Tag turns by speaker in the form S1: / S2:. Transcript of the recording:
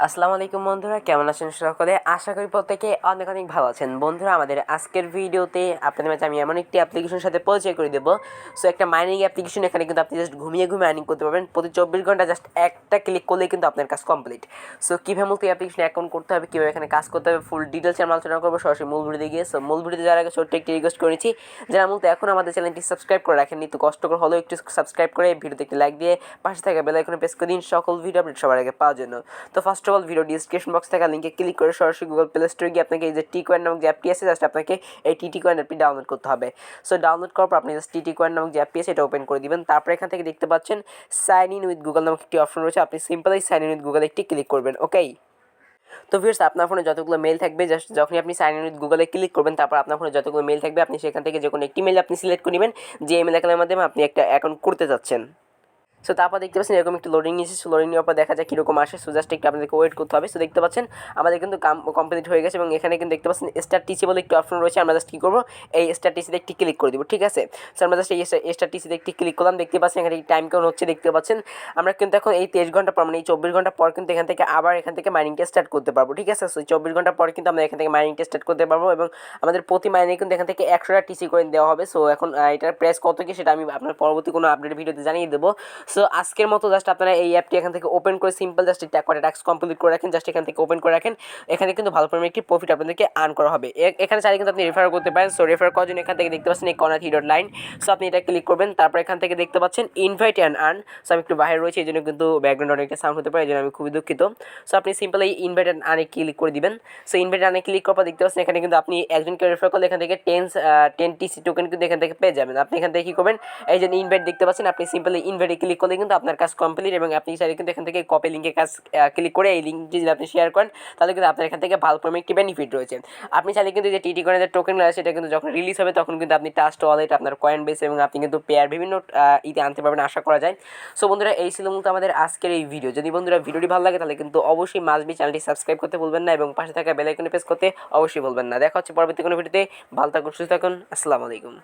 S1: আসসালামু আলাইকুম বন্ধুরা, কেমন আছেন সকলে? আশা করি প্রত্যেকে অনেক অনেক ভালো আছেন। বন্ধুরা, আমাদের আজকের ভিডিওতে আপনাদের মাঝে আমি এমন একটি অ্যাপ্লিকেশনের সাথে পরিচয় করে দেবো। সো একটা মাইনিং অ্যাপ্লিকেশন, এখানে কিন্তু আপনি জাস্ট ঘুমিয়ে আর্নিং করতে পারবেন। প্রতি 24 ঘন্টা জাস্ট একটা ক্লিক করলেই কিন্তু আপনার কাজ কমপ্লিট। সো কীভাবে মূলত এই অ্যাপ্লিকেশনে অ্যাকাউন্ট করতে হবে, কীভাবে এখানে কাজ করতে হবে, ফুল ডিটেলস আমরা আলোচনা করবো সরাসরি মূল ভিডিওতে গিয়ে। সো মূল ভিডিওতে যাওয়ার আগে ছোট্ট একটি রিকোয়েস্ট করেছি, যারা মূলত এখন আমাদের চ্যানেলটি সাবস্ক্রাইব করে রাখেননি, তো কষ্টকর হলেও একটু সাবস্ক্রাইব করে ভিডিওতে একটি লাইক দিয়ে পাশে থাকা বেল আইকনে প্রেস করে দিন সকল ভিডিও আপডেট সবার আগে পাওয়ার জন্য। তো first of all video description box থেকে লিঙ্কে ক্লিক করে সরাসরি গুগল প্লে স্টোরে গিয়ে আপনাকে এই যে TTcoin নামক যে অ্যাপটি আছে, জাস্ট আপনাকে এই TTcoin অ্যাপটি ডাউনলোড করতে হবে। সো ডাউনলোড করার পর আপনি জাস্ট TTcoin নামক যে অ্যাপটি আছে এটা ওপেন করে দিবেন। তারপর এখান থেকে দেখতে পাচ্ছেন সাইন ইন উইথ গুগল নামক একটি অপশন রয়েছে, আপনি simply sign in with Google একটি ক্লিক করবেন। ওকে, তো ভিউয়ার্স, আপনার ফোনে যতগুলো মেল থাকবে, জাস্ট যখনই আপনি সাইন ইন উইথ গুগলে ক্লিক করবেন, তারপর আপনার ফোনে যতগুলো মেল থাকবে আপনি সেখান থেকে যে কোনো একটি মেল আপনি সিলেক্ট করে নেবেন, যে ইমেল অ্যাকাউন্টের মাধ্যমে আপনি একটা অ্যাকাউন্ট করতে যাচ্ছেন। সো তারপর দেখতে পাচ্ছেন এরকম একটি লোডিং নিয়েছে। সো লোডিং নেওয়ার পর দেখা যায় কীরকম আসে। সো জাস্ট একটু আপনাদেরকে ওয়েট করতে হবে। সো দেখতে পাচ্ছেন আমাদের কিন্তু কাম কমপ্লিট হয়ে গেছে এবং এখানে কিন্তু দেখতে পাচ্ছেন স্টার টিসি বলে একটি অপশন রয়েছে। আমরা জাস্ট কী করবো, এই স্টার টিসিতে একটি ক্লিক করে দেবো। ঠিক আছে, সো আমরা জাস্ট এই স্টার টিসিতে একটি ক্লিক করলাম। দেখতে পাচ্ছেন এখানে টাইম কাউন্ট হচ্ছে। দেখতে পাচ্ছেন আমরা কিন্তু এখন এই 23 ঘন্টা পর, মানে এই 24 ঘন্টা পর কিন্তু এখান থেকে আবার এখান থেকে মাইনিংটা স্টার্ট করতে পারবো। ঠিক আছে, সো 24 ঘন্টা পরে কিন্তু আমরা এখান থেকে মাইনিংটা স্টার্ট করতে পারবো এবং আমাদের প্রতি মাইনে কিন্তু এখান থেকে 100টা টিসি কয়েন দেওয়া হবে। সো এখন এটার প্রাইস কত কি সেটা আমি আপনার পরবর্তী কোনো আপডেট ভিডিওতে জানিয়ে দেবো। সো আজকের মতো জাস্ট আপনারা এই অ্যাপটি এখান থেকে ওপেন করে সিম্পল জাস্ট একটা কটা টাস্ক কমপ্লিট করে রাখেন, জাস্ট এখান থেকে ওপেন করে রাখেন। এখানে কিন্তু ভালো পরিমাণে একটি প্রফিট আপনাদেরকে আর্ন করা হবে। এখানে চাইলে কিন্তু আপনি রেফার করতে পারেন। সো রেফার করার জন্য এখান থেকে দেখতে পাচ্ছেন এই কর্নার 3 লাইন। সো আপনি এটা ক্লিক করবেন। তারপর এখান থেকে দেখতে পাচ্ছেন ইনভাইট অ্যান্ড আর্ন। সো আমি একটু বাইরে রয়েছে, এই জন্য কিন্তু ব্যাকগ্রাউন্ড অনেকটা সাউন্ড হতে পারে, এই জন্য আমি খুবই দুঃখিত। সো আপনি সিম্পল এই ইনভাইট অ্যান্ড আর্নে ক্লিক করে দিবেন। সো ইনভাইট আর্নে ক্লিক করার পর দেখতে পাচ্ছেন এখানে কিন্তু আপনি একজনকে রেফার করলে এখান থেকে 10 টিসি টোকেন কিন্তু এখান থেকে পেয়ে যাবেন। আপনি এখান থেকে কী করবেন, এই যে ইনভাইট দেখতে পাচ্ছেন, আপনি সিম্পলি ইনভাইটে ক্লিক করলে কিন্তু আপনার কাজ কমপ্লিট এবং আপনি চাইলে কিন্তু এখান থেকে কপি লিঙ্কের কাজ ক্লিক করে এই লিঙ্কটি যদি আপনি শেয়ার করেন, তাহলে কিন্তু আপনার এখান থেকে ভালো পরিমাণে একটি বেনিফিট রয়েছে। আপনি চাইলে কিন্তু যে TTcoin এর টোকেন আছে সেটা কিন্তু যখন রিলিজ হবে তখন কিন্তু আপনি ট্রাস্ট ওয়ালেট, আপনার কয়েন বেস এবং আপনি কিন্তু পেয়ার বিভিন্ন ইতে আনতে পারবেন আশা করা যায়। সো বন্ধুরা, এই ছিল মূলত আমাদের আজকের এই ভিডিও। যদি বন্ধুরা ভিডিওটি ভালো লাগে তাহলে কিন্তু অবশ্যই মাস্ট বি চ্যানেলটি সাবস্ক্রাইব করতে ভুলবেন না এবং পাশে থাকা বেল আইকনে প্রেস করতে অবশ্যই ভুলবেন না। দেখা হচ্ছে পরবর্তী কোনো ভিডিওতে। ভালো থাকুন, সুস্থ থাকুন। আসসালামু আলাইকুম।